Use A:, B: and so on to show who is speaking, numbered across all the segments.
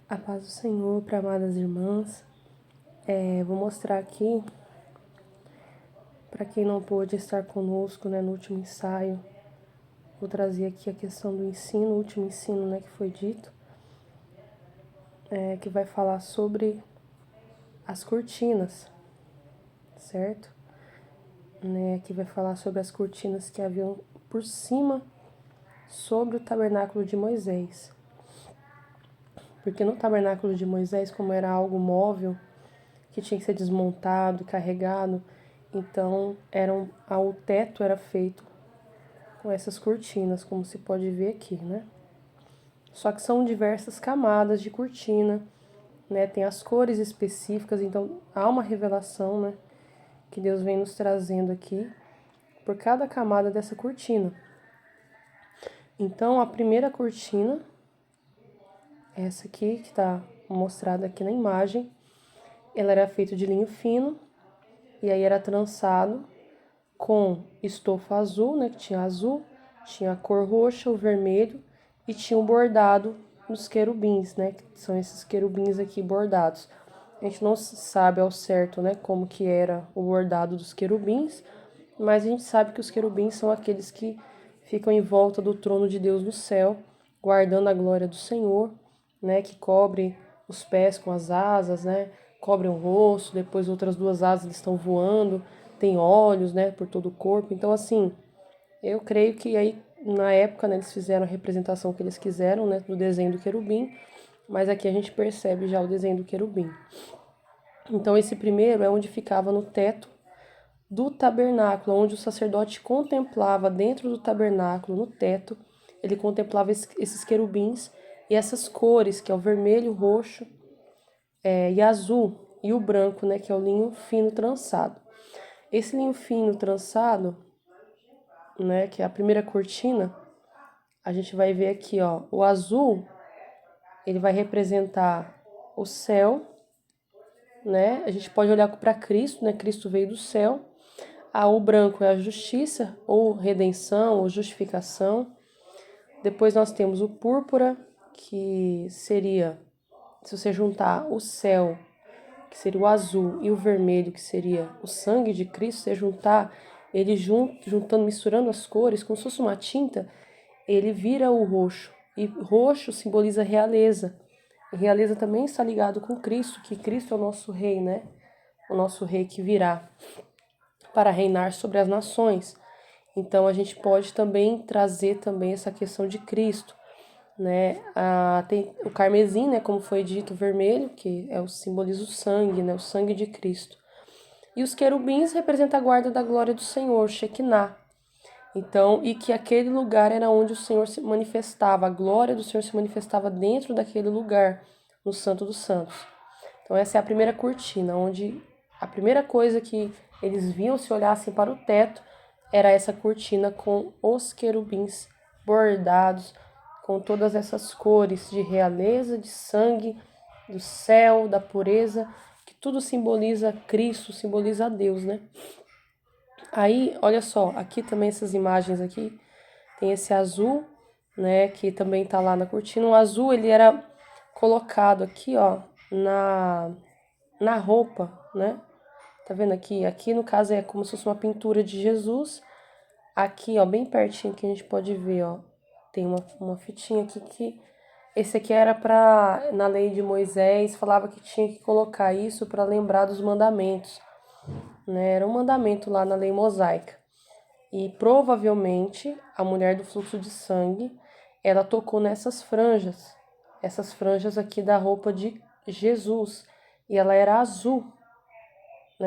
A: A paz do Senhor para amadas irmãs. Vou mostrar aqui, para quem não pôde estar conosco, no último ensaio, vou trazer aqui a questão do ensino, o último ensino, que foi dito, que vai falar sobre as cortinas, certo? Que vai falar sobre as cortinas que haviam por cima sobre o tabernáculo de Moisés. Porque no tabernáculo de Moisés, como era algo móvel, que tinha que ser desmontado, carregado, então o teto era feito com essas cortinas, como se pode ver aqui, Só que são diversas camadas de cortina, Tem as cores específicas, então há uma revelação, que Deus vem nos trazendo aqui por cada camada dessa cortina. Então, a primeira cortina, essa aqui que está mostrada aqui na imagem, ela era feita de linho fino e aí era trançado com estofa azul, que tinha azul, tinha a cor roxa, o vermelho e tinha um bordado nos querubins, que são esses querubins aqui bordados. A gente não sabe ao certo, como que era o bordado dos querubins, mas a gente sabe que os querubins são aqueles que ficam em volta do trono de Deus no céu, guardando a glória do Senhor, que cobre os pés com as asas, cobre o rosto, depois outras duas asas eles estão voando, tem olhos, por todo o corpo. Então, assim, eu creio que aí, na época, eles fizeram a representação que eles quiseram, do desenho do querubim, mas aqui a gente percebe já o desenho do querubim. Então, esse primeiro é onde ficava no teto do tabernáculo, onde o sacerdote contemplava dentro do tabernáculo, no teto, ele contemplava esses querubins e essas cores, que é o vermelho, o roxo e azul, e o branco, que é o linho fino trançado. Esse linho fino trançado, que é a primeira cortina, a gente vai ver aqui, ó, o azul, ele vai representar o céu, A gente pode olhar para Cristo, Cristo veio do céu. O branco é a justiça, ou redenção, ou justificação. Depois nós temos o púrpura, que seria, se você juntar o céu, que seria o azul, e o vermelho, que seria o sangue de Cristo, você juntar ele juntando, misturando as cores, como se fosse uma tinta, ele vira o roxo. E roxo simboliza realeza. E realeza também está ligado com Cristo, que Cristo é o nosso rei, O nosso rei que virá para reinar sobre as nações. Então a gente pode também trazer também essa questão de Cristo, Tem o carmesim, como foi dito, o vermelho, que simboliza o sangue, o sangue de Cristo. E os querubins representam a guarda da glória do Senhor, Shekinah. Então, e que aquele lugar era onde o Senhor se manifestava, a glória do Senhor se manifestava dentro daquele lugar, no Santo dos Santos. Então, essa é a primeira cortina, onde a primeira coisa que eles viam se olhassem para o teto era essa cortina com os querubins bordados, com todas essas cores de realeza, de sangue, do céu, da pureza, que tudo simboliza Cristo, simboliza a Deus, Aí, olha só, aqui também essas imagens aqui, tem esse azul, que também tá lá na cortina. O azul, ele era colocado aqui, ó, na roupa, Tá vendo aqui? Aqui, no caso, é como se fosse uma pintura de Jesus. Aqui, ó, bem pertinho que a gente pode ver, ó, tem uma fitinha aqui que... Esse aqui era na lei de Moisés, falava que tinha que colocar isso para lembrar dos mandamentos, Era um mandamento lá na lei mosaica. E provavelmente a mulher do fluxo de sangue, ela tocou nessas franjas, essas franjas aqui da roupa de Jesus, e ela era azul,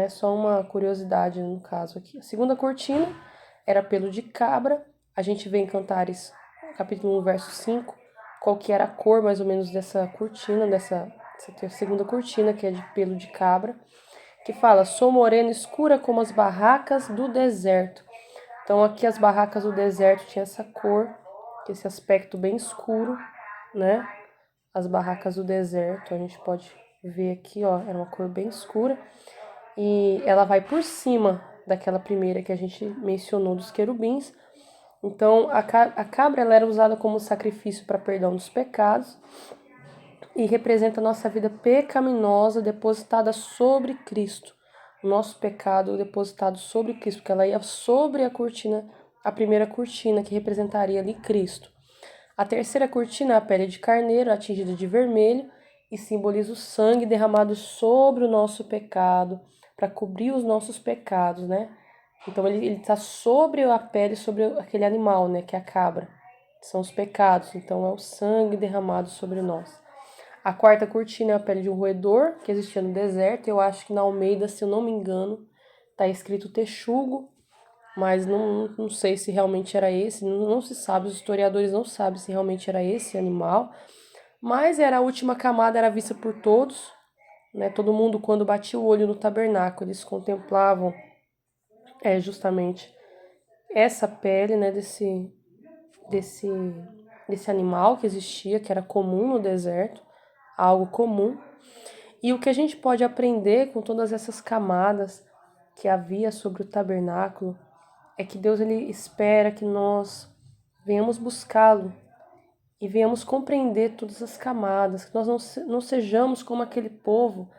A: Só uma curiosidade no caso aqui. A segunda cortina era pelo de cabra. A gente vê em Cantares, capítulo 1, verso 5, qual que era a cor mais ou menos dessa cortina, dessa segunda cortina, que é de pelo de cabra, que fala: sou morena escura como as barracas do deserto. Então aqui as barracas do deserto tinham essa cor, esse aspecto bem escuro, As barracas do deserto, a gente pode ver aqui, ó, era uma cor bem escura. E ela vai por cima daquela primeira que a gente mencionou dos querubins. Então, a cabra ela era usada como sacrifício para perdão dos pecados. e representa a nossa vida pecaminosa depositada sobre Cristo. O nosso pecado depositado sobre Cristo, porque ela ia sobre a cortina, a primeira cortina que representaria ali Cristo. A terceira cortina é a pele de carneiro, atingida de vermelho, e simboliza o sangue derramado sobre o nosso pecado, para cobrir os nossos pecados, né? Então ele está sobre a pele, sobre aquele animal, né? Que é a cabra. São os pecados, então é o sangue derramado sobre nós. A quarta cortina é a pele de um roedor, que existia no deserto. Eu acho que na Almeida, se eu não me engano, está escrito texugo, mas não sei se realmente era esse, não se sabe, os historiadores não sabem se realmente era esse animal, mas era a última camada, era vista por todos, né? Todo mundo, quando batia o olho no tabernáculo, eles contemplavam justamente essa pele, né, desse, desse animal que existia, que era comum no deserto, algo comum. E o que a gente pode aprender com todas essas camadas que havia sobre o tabernáculo é que Deus ele espera que nós venhamos buscá-lo e venhamos compreender todas as camadas, que nós não sejamos como aquele povo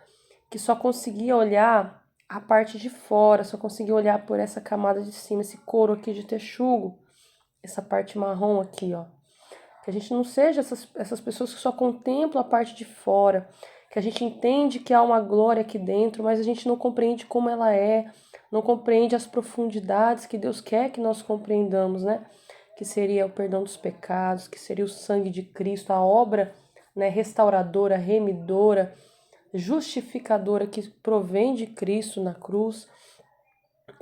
A: que só conseguia olhar a parte de fora, só conseguia olhar por essa camada de cima, esse couro aqui de texugo, essa parte marrom aqui, ó. Que a gente não seja essas pessoas que só contemplam a parte de fora, que a gente entende que há uma glória aqui dentro, mas a gente não compreende como ela é, não compreende as profundidades que Deus quer que nós compreendamos, né? Que seria o perdão dos pecados, que seria o sangue de Cristo, a obra, né, restauradora, remidora, justificadora que provém de Cristo na cruz.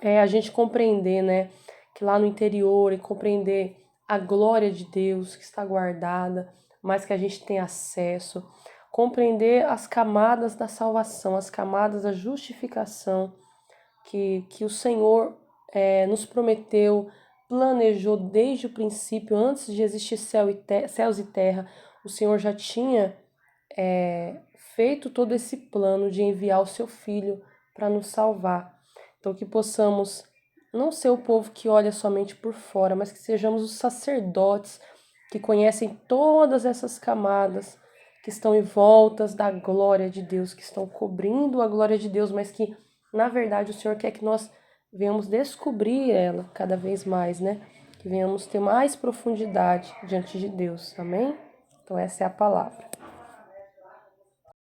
A: A gente compreender, né, que lá no interior e compreender a glória de Deus que está guardada, mas que a gente tem acesso, compreender as camadas da salvação, as camadas da justificação que o Senhor nos prometeu, planejou desde o princípio, antes de existir céus e terra, o Senhor já tinha feito todo esse plano de enviar o seu Filho para nos salvar. Então, que possamos não ser o povo que olha somente por fora, mas que sejamos os sacerdotes que conhecem todas essas camadas que estão em voltas da glória de Deus, que estão cobrindo a glória de Deus, mas que, na verdade, o Senhor quer que nós venhamos descobrir ela cada vez mais, né? Que venhamos ter mais profundidade diante de Deus, amém? Então, essa é a palavra.